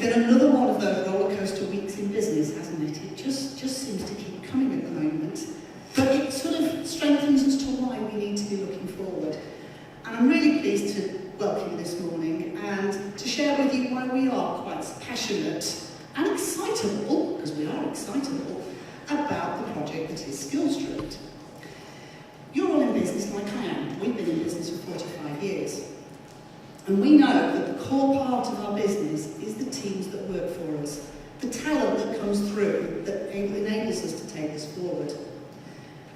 been another one of those roller coaster weeks in business, hasn't it? It just seems to keep coming at the moment. But it sort of strengthens us to why we need to be looking forward. And I'm really pleased to welcome you this morning and to share with you why we are quite passionate and excitable, because we are excitable, about the project that is Skill Street. You're all in business like I am. We've been in business for 45 years. And we know that the core part of our business is the teams that work for us, the talent that comes through that enables us to take us forward.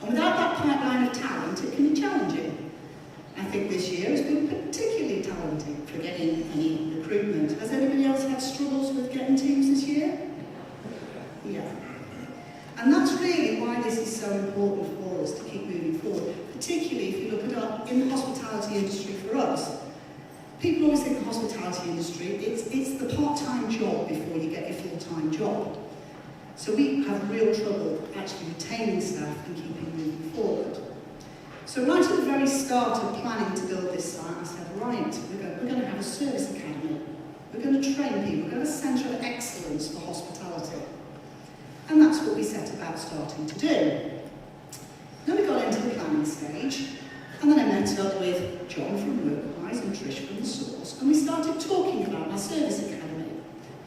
And without that pipeline of talent, it can be challenging. I think this year has been particularly challenging for getting any recruitment. Has anybody else had struggles with getting teams this year? Yeah. And that's really why this is so important for us to keep moving forward, particularly if you look at in the hospitality industry for us. People always think the hospitality industry, it's the part-time job before you get your full-time job. So we have real trouble actually retaining staff and keeping moving forward. So right at the very start of planning to build this site, I said, right, we're going to have a service academy. We're going to train people. We're going to have a centre of excellence for hospitality. And that's what we set about starting to do. Then we got into the planning stage, and then I met up with John from Workwise and Trish from The Source, and we started talking about our service academy,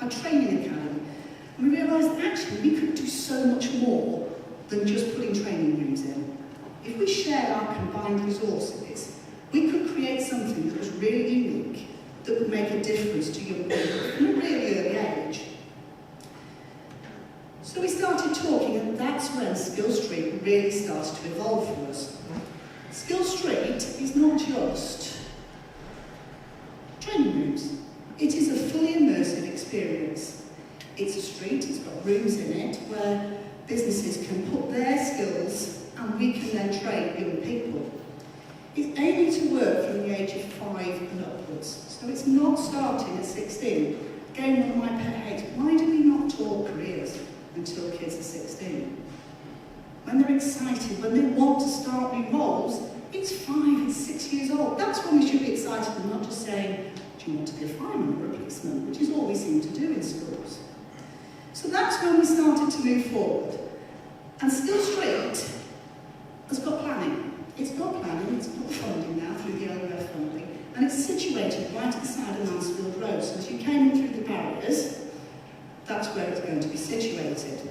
our training academy. And we realised that actually we could do so much more than just putting training rooms in. If we shared our combined resources, we could create something that was really unique, that would make a difference to young people from a really early age. So we started talking, and that's when Skill Street really started to evolve for us. Skill Street is not just training rooms. It is a fully immersive experience. It's a street, it's got rooms in it where businesses can put their skills and we can then train young people. It's aiming to work from the age of 5 and upwards. So it's not starting at 16. Again, one of my pet hates, why do we not talk careers until kids are 16? When they're excited, when they want to start new roles, it's 5, it's 6 years old. That's when we should be excited and not just saying, do you want to be a fireman or a policeman, which is all we seem to do in schools. So that's when we started to move forward. And Skill Street has got planning. It's got planning, it's got funding now through the LRF funding, and it's situated right at the side of Mansfield Road. So as you came in through the barriers, that's where it's going to be situated.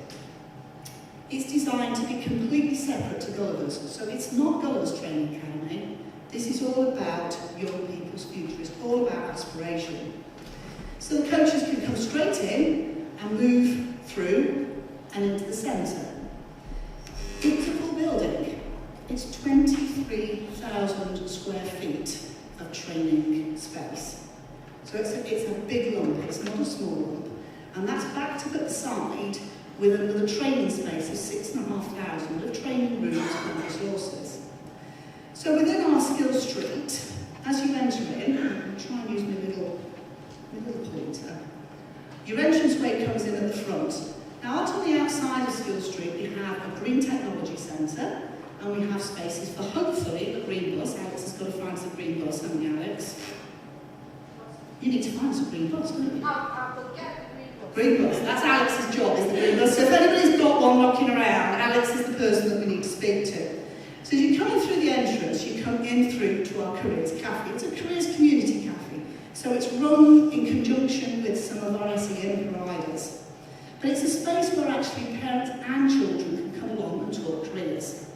It's designed to be completely separate to Gulliver's. So it's not Gulliver's Training Academy. This is all about young people's future. It's all about aspiration. So the coaches can come straight in and move through and into the centre. It's a full building. It's 23,000 square feet of training space. So it's a big lump, it's not a small lump. And that's backed up at the side with another training space of 6,500 of training rooms and resources. So within our Skill Street, as you enter in, I'll try and use my little pointer, your entranceway comes in at the front. Now out on the outside of Skill Street we have a green technology centre, and we have spaces for hopefully a green bus. Alex has got to find us a green bus, haven't you, Alex? You need to find us a green bus, don't you? I will get the green bus. Green bus. That's Alex's job, is the green bus. So if anybody's got one knocking around, Alex is the person that we need to speak to. So as you come in through the entrance, you come in through to our Careers Cafe. It's a Careers Community Cafe. So it's run in conjunction with some of our SEN providers. But it's a space where actually parents and children can come along and talk careers.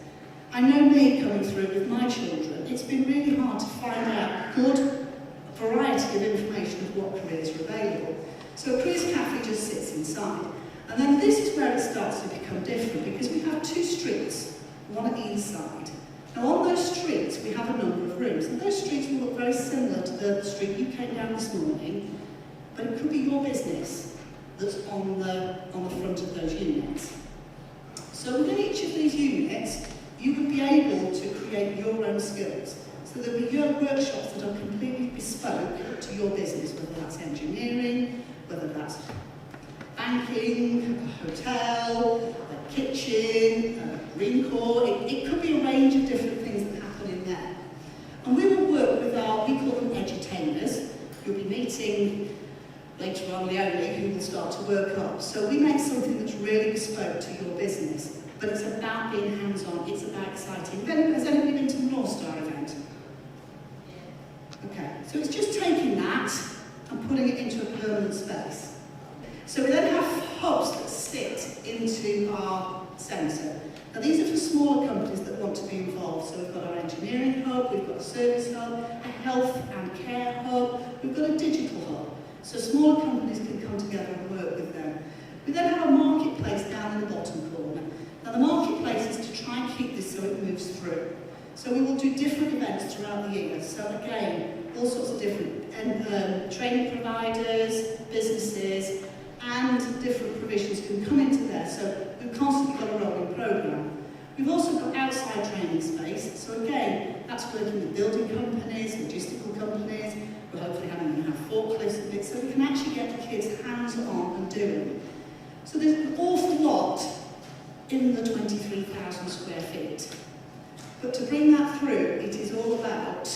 I know me coming through with my children, it's been really hard to find out good variety of information of what careers are available. So Careers Cafe just sits inside. And then this is where it starts to become different because we have 2 streets, one at either side. Now on those streets we have a number of rooms, and those streets will look very similar to the street you came down this morning, but it could be your business that's on the front of those units. So within each of these units, you would be able to create your own skills. So there'll be your workshops that are completely bespoke to your business, whether that's engineering, whether that's banking, a hotel, a kitchen, a green core. It could be a range of different things that happen in there. And we will work with we call them edutainers. You'll be meeting later on Leonie, who will start to work up. So we make something that's really bespoke to your business, but it's about being hands-on, it's about exciting. Has anybody been to the North Star event? Okay, so it's just taking that and putting it into a permanent space. So we then have hubs that sit into our centre. Now these are for smaller companies that want to be involved. So we've got our engineering hub, we've got a service hub, a health and care hub, we've got a digital hub. So smaller companies can come together and work with them. We then have a marketplace down in the bottom corner. Now the marketplace is to try and keep this so it moves through. So we will do different events throughout the year. So again, all sorts of different training providers, businesses, and different provisions can come into there. So we've constantly got a rolling programme. We've also got outside training space. So again, that's working with building companies, logistical companies. We're hopefully having them have forklifts and bits, so we can actually get the kids hands-on and doing. So there's an awful lot in the 23,000 square feet. But to bring that through, it is all about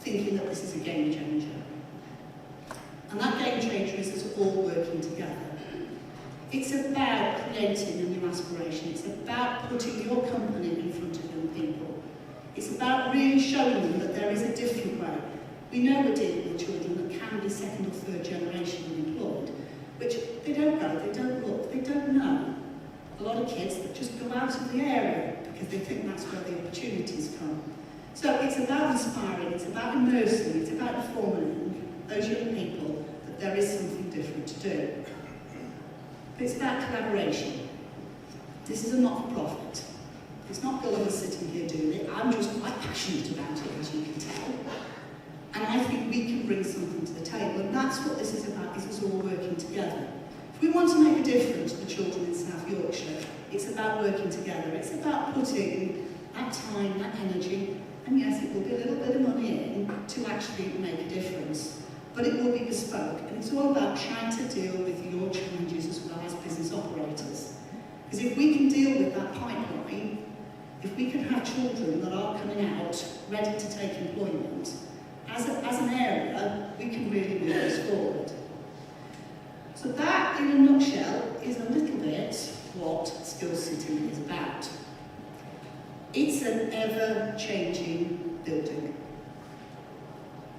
thinking that this is a game changer. And that game changer is us all working together. It's about creating a new aspiration. It's about putting your company in front of young people. It's about really showing them that there is a different way. We know we're dealing with children that can be second or third generation unemployed, which they don't go, they don't look, they don't know. A lot of kids that just go out of the area because they think that's where the opportunities come. So it's about inspiring, it's about immersing, it's about informing those young people that there is something different to do. But it's about collaboration. This is a not-for-profit. It's not Gulliver sitting here doing it. I'm just quite passionate about it, as you can tell. And I think we can bring something to the table, and that's what this is about, is us all working together. If we want to make a difference to the children in South Yorkshire, it's about working together. It's about putting that time, that energy, and yes, it will be a little bit of money in to actually make a difference. But it will be bespoke, and it's all about trying to deal with your challenges as well as business operators. Because if we can deal with that pipeline, if we can have children that are coming out ready to take employment, as an area, we can really move this forward. So that, in a nutshell, is a little bit what Skills City is about. It's an ever-changing building.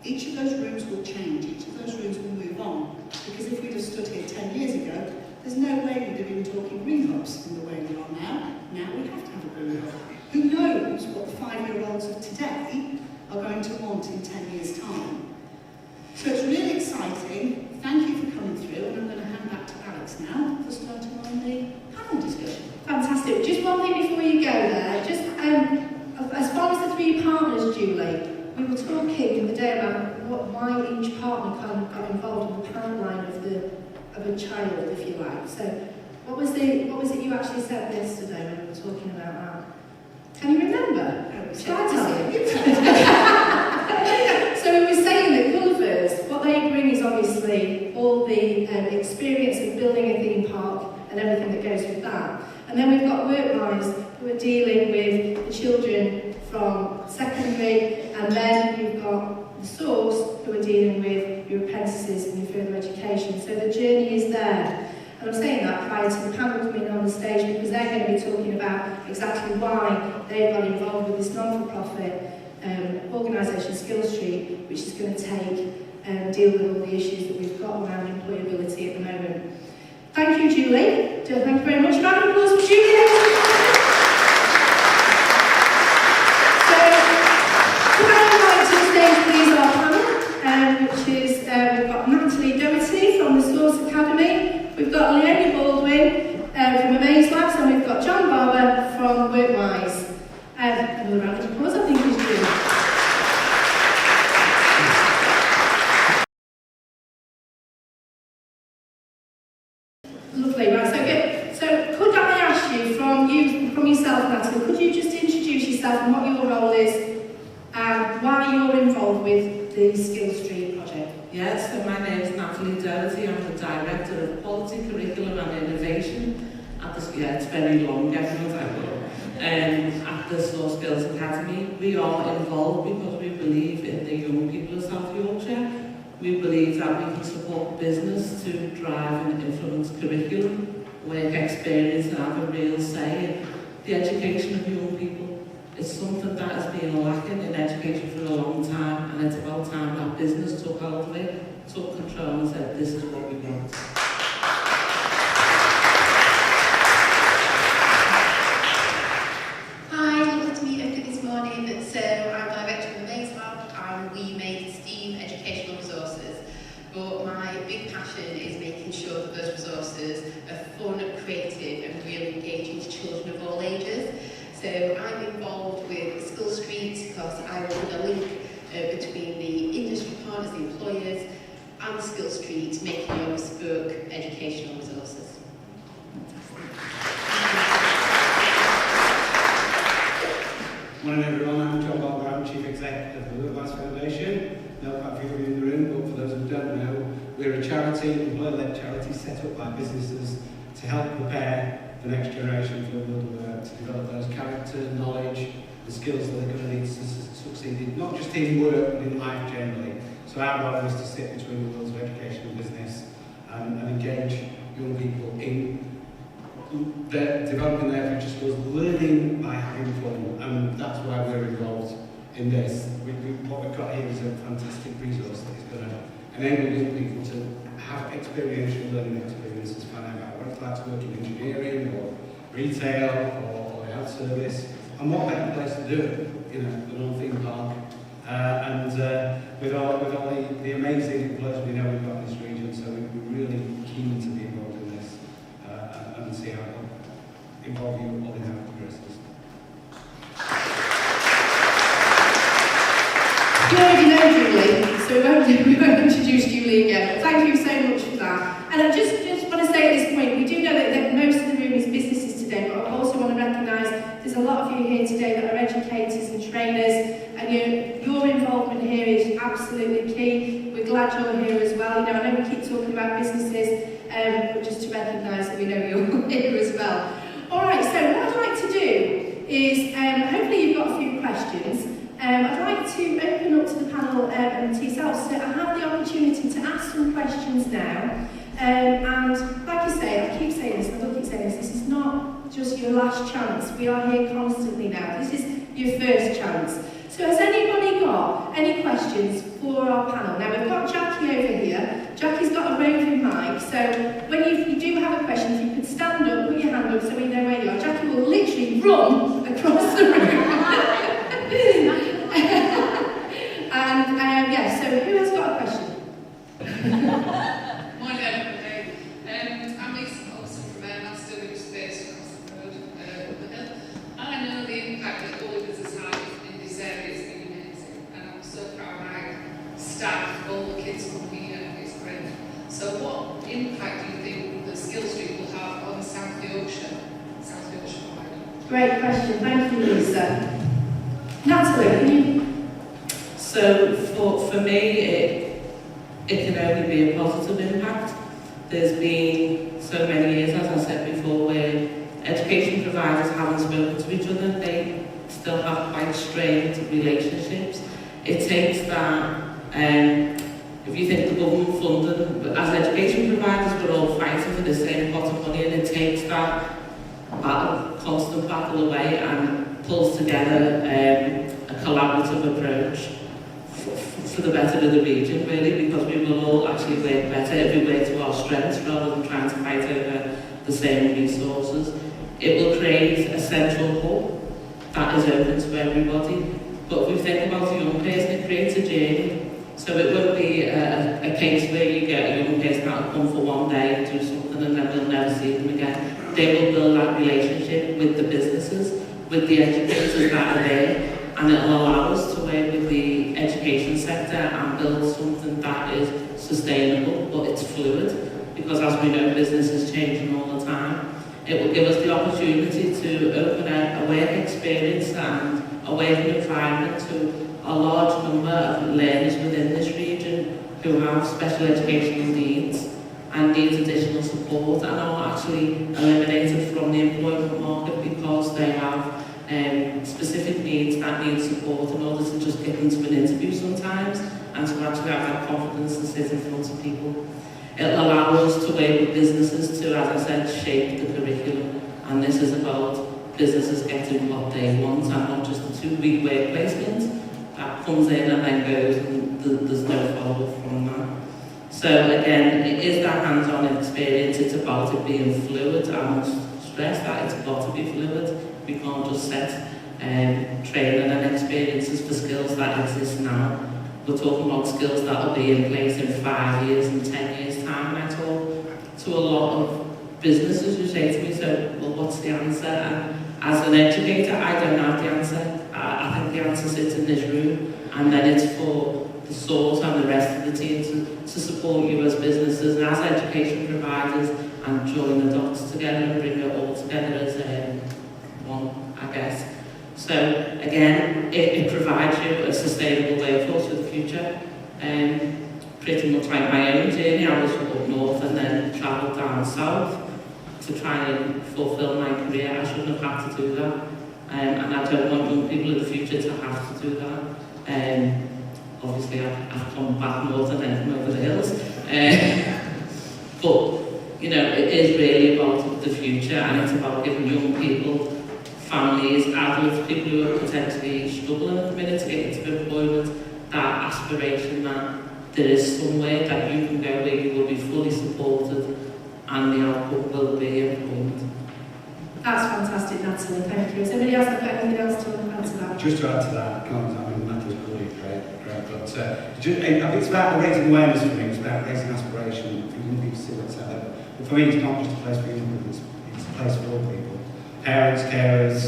Each of those rooms will change, each of those rooms will move on. Because if we'd have stood here 10 years ago, there's no way we'd have been talking green hubs in the way we are now. Now we have to have a green hub. Who knows what the 5-year-olds of today are going to want in 10 years' time. So it's really exciting. Thank you for coming through, and I'm going to hand back to Alex now for starting on the panel discussion. Fantastic. Just one thing before you go there. Just as far as the 3 partners, Julie, we were talking the day about why each partner kind of got involved in the pipeline of a child, if you like. So what was it you actually said yesterday when we were talking about that? Can you remember? Shall I tell you? So we were saying that Gullivers, what they bring is obviously all the experience of building a theme park and everything that goes with that. And then we've got Workwise, who are dealing with the children from secondary, and then you've got the Source, who are dealing with your apprentices and your further education. So the journey is there. And I'm saying that prior to the panel coming on the stage, because they're going to be talking about exactly why they've got involved with this non-for-profit organisation, Skills Street, which is going to deal with all the issues that we've got around employability at the moment. Thank you, Julie. Thank you very much. Round of applause for Julie. So, can I invite to the stage, please, our panel, which is, we've got Natalie Doherty from the Source Academy, we've got Leonie Baldwin from Amaze Labs, and we've got John Barber from Workwise. Another round of applause, I think, is due. Lovely, right, so good. So could I ask you from yourself, Natalie, could you just introduce yourself and what your role is and why you're involved with the Skills Street project? Yes, so my name is Natalie Doherty. I'm the Director of Quality, Curriculum and Innovation at the, it's very long, everyone's at the Source Skills Academy. We are involved because we believe in the young people of South Yorkshire. We believe that we can support business to drive and influence curriculum, work experience, and have a real say in the education of young people. It's something that has been lacking in education for a long time, and it's about time that business took hold of it, took control and said, this is what we want. Hi, lovely to meet everybody this morning. So I'm Director of the Maze Lab and we make STEAM educational resources. But my big passion is making sure that those resources are fun, creative and really engaging to children of all ages. So I'm involved with School Street because I will put a link between the industry partners, the employers and School Street, making your bespoke educational resources. Morning everyone, I'm John Gulliver, I'm Chief Executive of the Gulliver Foundation. I know quite a few of you in the room, but for those who don't know, we're a charity, an employer-led charity set up by businesses to help prepare the next generation for the world of work, to develop those character, knowledge, the skills that they're going to need to succeed in, not just in work, but in life generally. So our role is to sit between the worlds of education and business and engage young people in developing their future skills, learning by having fun, and that's why we're involved in this. What we've got here is a fantastic resource that is going to enable young people to have experiential learning experiences, find out about what it's like to work in engineering or retail or health service, and what better place to do it, than on theme park. With all the amazing employers we know we've got in this region, so we're really keen to be involved in this and see how it will involve you all in our progresses. You already know Julie, so we won't introduce Julie again. Thank you so much for that. And I just want to say at this point, we do know that most of the room is businesses today, but I also want to recognise there's a lot of you here today that are educators and trainers, and your involvement here is absolutely key. We're glad you're here as well. I know we keep talking about businesses, but just to recognise that we know you're here as well. All right, so what I'd like to do is, hopefully you've got a few questions. I'd like to open up to the panel and to yourselves, so I have the opportunity to ask some questions now. And like I say, I keep saying this, I will keep saying this is not just your last chance. We are here constantly now. This is your first chance. So has anybody got any questions for our panel? Now we've got Jackie over here. Jackie's got a roving mic, so when you do have a question, if you could stand up, put your hand up so we know where you are. Jackie will literally run across the room. And yeah, so who has got a question? Morning everybody. I'm Lisa Olsen from Master, which is based across the road, Gulliver. And I know the impact that Gulliver's has had in this area has been amazing. And I'm so proud of my staff, all the kids come here, it's great. So what impact do you think the Skill Street will have on South Yorkshire wide? Great question, thank you Lisa. Natalie, can you? So for me, it can only be a positive impact. There's been so many years, as I said before, where education providers haven't spoken to each other. They still have quite strained relationships. It takes that, if you think the government funded, but as education providers, we're all fighting for the same pot of money, and it takes that battle, constant battle away, and pulls together a collaborative approach for the better of the region, really, because we will all actually work better if we work to our strengths rather than trying to fight over the same resources. It will create a central hub that is open to everybody. But if we think about a young person, it creates a journey. So it won't be a case where you get a young person that will come for one day and do something and then we'll never see them again. They will build that relationship with the businesses, with the educators that are there, and it will allow us to work with the education sector and build something that is sustainable, but it's fluid, because as we know, business is changing all the time. It will give us the opportunity to open a work experience and a working environment to a large number of learners within this region who have special educational needs and need additional support and are actually eliminated from the employment market because they have specific needs that need support in order to just get into an interview sometimes and to actually have that confidence to sit in front of people. It'll allow us to work with businesses to, as I said, shape the curriculum. And this is about businesses getting what they want and not just a 2-week work placement that comes in and then goes and there's no follow-up from that. So again, it is that hands-on experience. It's about it being fluid. I must stress that it's got to be fluid. We can't just set training and experiences for skills that exist now. We're talking about skills that will be in place in 5 years and 10 years time. And I talk to a lot of businesses who say to me, so, well, what's the answer? And as an educator, I don't have the answer. I think the answer sits in this room, and then it's for the source and the rest of the team to support you as businesses and as education providers and join the dots together and bring it all together as one, I guess. So again, it provides you a sustainable workforce for the future. Pretty much like my own journey, I was up north and then travelled down south to try and fulfil my career. I shouldn't have had to do that. And I don't want young people in the future to have to do that. Obviously, I've come back north and then come over the hills. But, you know, it is really about the future, and it's about giving young people, families, adults, people who are potentially struggling at the minute to get into employment, that aspiration that there is somewhere that you can go where you will be fully supported and the output will be employment. That's fantastic, Natalie, thank you. Has anybody else got anything else to add to that? Just to add to that, I mean, Natalie's brilliant, great. But I think it's about raising awareness for me, it's about raising aspiration for young people to see what's out there. But for me, it's not just a place for young people, it's a place for all people. Parents, carers,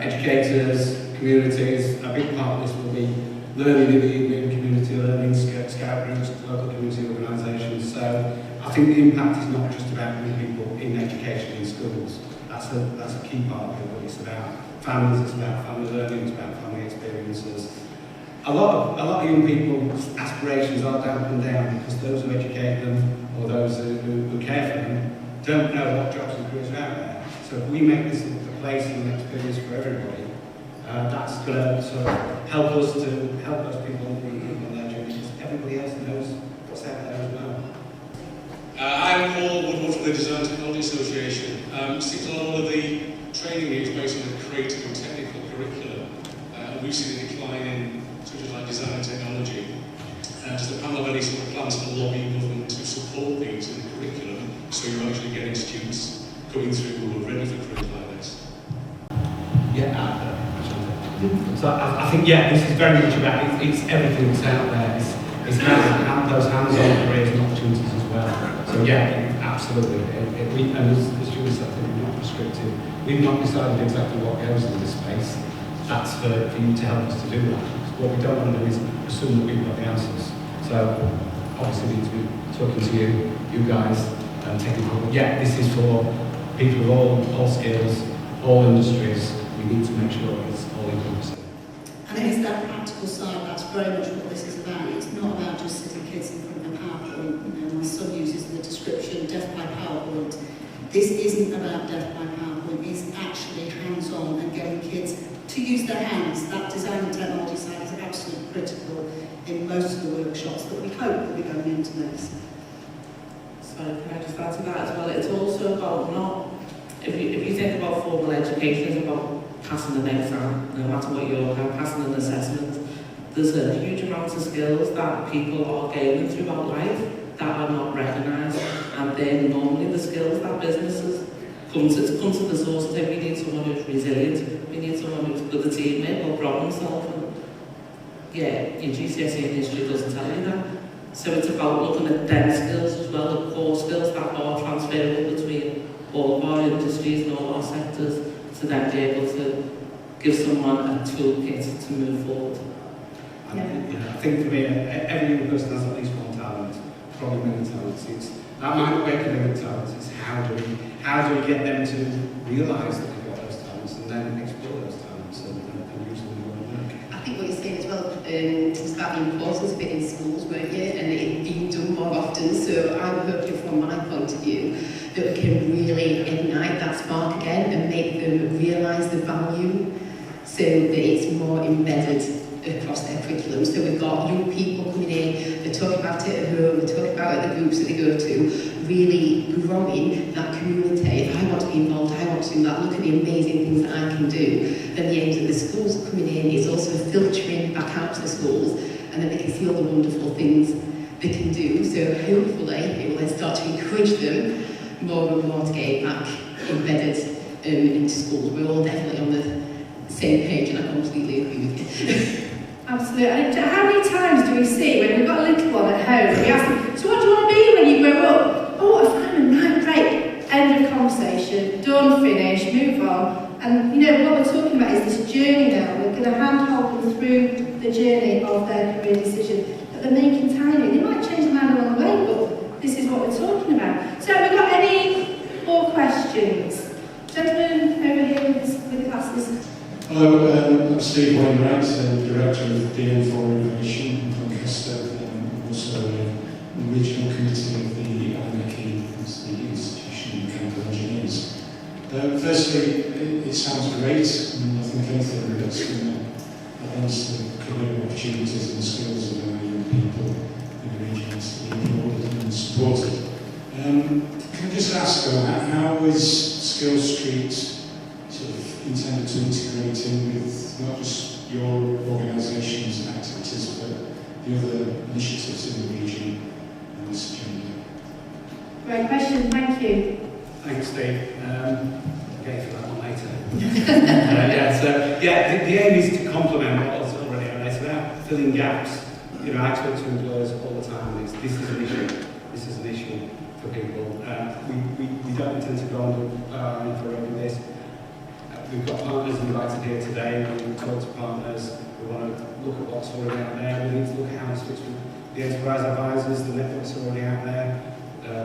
educators, communities. A big part of this will be learning in the evening, community learning, scout groups, local community organisations. So I think the impact is not just about young people in education in schools. That's a key part of it. It's about families, it's about family learning, it's about family experiences. A lot of young people's aspirations are dampened down because those who educate them or those who care for them don't know what jobs and careers are out there. So if we make this a place and an experience for everybody, that's going to sort of help us people on their journeys. Everybody else knows what's out there as well. I'm Paul Woodward from the Design Technology Association. Seems a lot of the training here is based on the creative and technical curriculum. We've seen a decline in subjects like design and technology. Does the panel have any sort of plans to lobby government to support these in the curriculum so you're actually getting students coming through who are ready for careers like this? Yeah, so I think, yeah, this is very much about, it's everything that's out there. It's about those hands-on careers and opportunities as well. So yeah, absolutely. And as Julie said, we're not restricted. We've not decided exactly what goes in this space. That's for you to help us to do that. What we don't want to do is assume that we've got the answers. So obviously we need to be talking to you guys, and taking forward. Yeah, this is for people of all skills, all industries. We need to make sure it's all encompassing. And it is that practical side that's very much what this is about. It's not about just sitting kids in front of a PowerPoint. You know, my son uses the description death by PowerPoint. This isn't about death by PowerPoint. It's actually hands-on and getting kids to use their hands. That design and technology side is absolutely critical in most of the workshops that we hope will be going into this. So can I just add to that as well? It's also about not, if you think about formal education, it's about passing an exam, no matter what you're about, passing an assessment. There's a huge amount of skills that people are gaining throughout life that are not recognised, and they're normally the skills that businesses come to the source and say, we need someone who's resilient, we need someone who's good at teamwork or problem solving. Yeah, your GCSE in history doesn't tell you that. So it's about looking at them skills as well, the core skills that are transferable between all of our industries and all our sectors, to then be able to give someone a toolkit to move forward. Yeah. I think for me, every young person has at least one talent, probably many talents. That might not make a million talents. It's how do we get them to realise that they've got those talents and then explore those talents and use them in their own work. I think what you're saying as well was about the importance of it in schools, weren't you? And it being done more often. So I'm hoping from my point of view that we can really ignite that spark again and make them realise the value. so that it's more embedded across their curriculum. So we've got young people coming in, they're talking about it at home, they're talking about it at the groups that they go to, really growing that community. If I want to be involved, I want to do that, look at the amazing things that I can do. Then the aims that the schools are coming in is also filtering back out to the schools, and then they can see all the wonderful things they can do. So hopefully it will then start to encourage them more and more to get back embedded into schools. We're all definitely on the same page, and I completely agree with you. Absolutely. And how many times do we see when we've got a little one at home and we ask them, so what do you want to be when you grow up? Oh, a fireman, right, great. End of conversation, done, finish, move on. And you know, what we're talking about is this journey now. We're going to handhold them through the journey of their career decision that they're making tiny. They might change their mind along the way, but this is what we're talking about. So have we got any more questions? Gentlemen over here with the glasses. Hello, I'm Steve Wainwright, Director of DM for Innovation in Doncaster, also a regional committee of the LMAC, the Institution of Chemical Engineers. Firstly, it sounds great, and I think anything that's going to enhance the career opportunities and skills of our young people in the region has to be applauded and supported. Can I just ask, how is Skills Street sort of intended to integrate in with not just your organisations and activities, but the other initiatives in the region and this agenda? Great question, thank you. Thanks, Steve. Okay, for that one later. The aim is to complement what was already on. It's about filling gaps. You know, I talk to employers all the time. This is an issue. This is an issue for people. We don't intend to go on infrared with this. We've got partners invited here today. We talk to partners. We want to look at what's already out there. We need to look at how it fits with the enterprise advisors, the networks are already out there.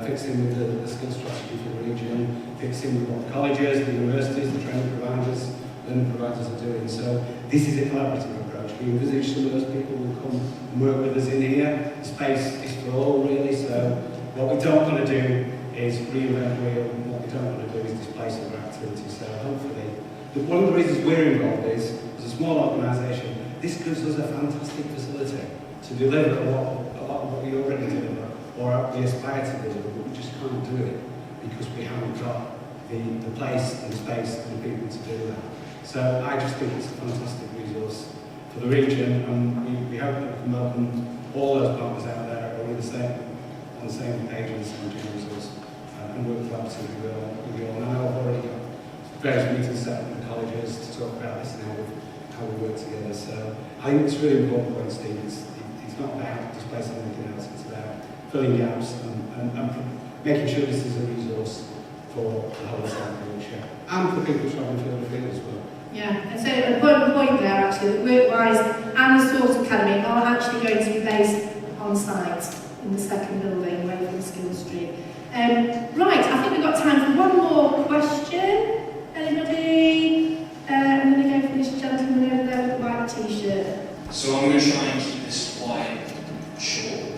Fits in with the skill strategy for the region, fits in with what the colleges, the universities, the training providers, learning providers are doing. So this is a collaborative approach. We envisage some of those people will come and work with us in here. The space is for all, really. So what we don't want to do is reinvent the wheel. What we don't want to do is displace other activities. So hopefully, one of the reasons we're involved is, as a small organisation, this gives us a fantastic facility to deliver a lot of what we already deliver, or we aspire to deliver, but we just can't do it because we haven't got the place and the space and the people to do that. So I just think it's a fantastic resource for the region, and we hope that we can welcome all those partners out there who are on the same page and the same resource, and work collaboratively with you all. And I know I've already got various meetings set up with the colleges to talk about this and how we work together. So I think it's a really important point, Steve. It's not about displacing anything else, it's about filling gaps and making sure this is a resource for the whole of South Yorkshire and for people travelling further afield as well. Yeah, and so an important point there actually, that Workwise and the Source Academy are actually going to be based on site in the second building away from Skills Street. Right, I think we've got time for one more question. Anybody? I'm going to go for this gentleman over there with the white t-shirt. So I'm going to try and keep this quite short.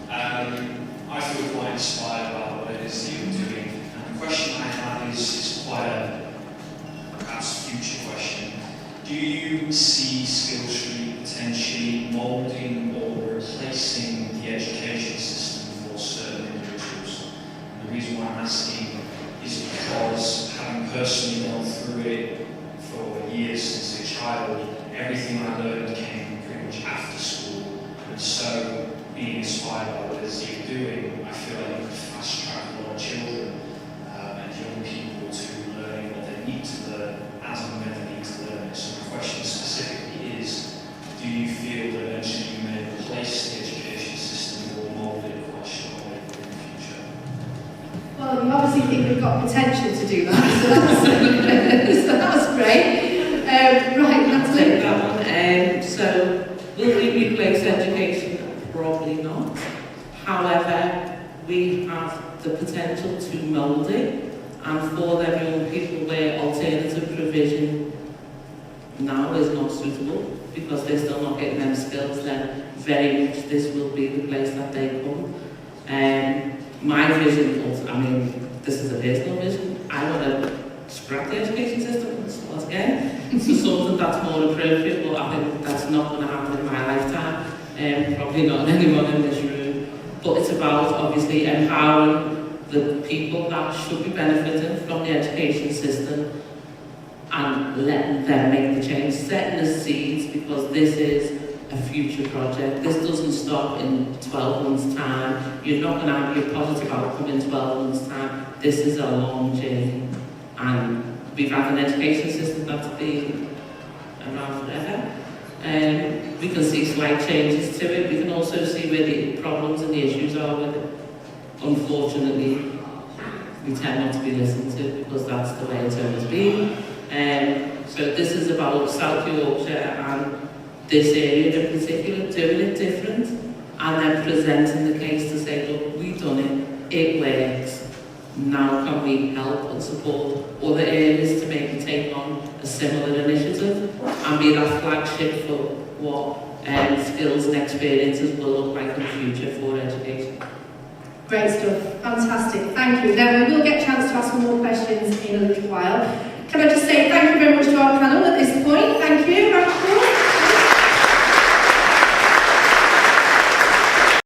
I feel quite inspired by what it is that you're doing. And the question I have is quite a perhaps future question. Do you see Skills Street potentially moulding or replacing the education system for certain individuals? And the reason why I'm asking is because, having personally gone through it for years since a child, everything I learned came pretty much after school. And so, being inspired by what it is you're doing, I feel like you could fast track a lot of children and young people to learning what they need to learn as and when they need to learn it. So my question specifically is, do you feel that eventually you may replace the education system or mould it quite strongly in the future? Well, you obviously think we've got potential to do that, so that's great. Right, that's Take that one. So, will we replace education? Probably not. However, we have the potential to mould it, and for them young people where alternative provision now is not suitable because they're still not getting them skills, then very much this will be the place that they come. My vision, I mean, this is a personal vision. I want to scrap the education system and start again. to something that's more appropriate, but I think that's not going to happen in my lifetime, probably not anyone in this room. But it's about obviously empowering the people that should be benefiting from the education system and letting them make the change, setting the seeds, because this is a future project. This doesn't stop in 12 months' time. You're not going to have your positive outcome in 12 months' time. This is a long journey. And we've had an education system that's been around forever. We can see slight changes to it. We can also see where the problems and the issues are with it. Unfortunately, we tend not to be listened to because that's the way it's always been. So this is about South Yorkshire and this area in particular, doing it different and then presenting the case to say, look, we've done it, it works. Now can we help and support other areas to maybe take on a similar initiative and be that flagship for what skills and experiences will look like in the future for education. Great stuff, fantastic, thank you. Now we will get a chance to ask more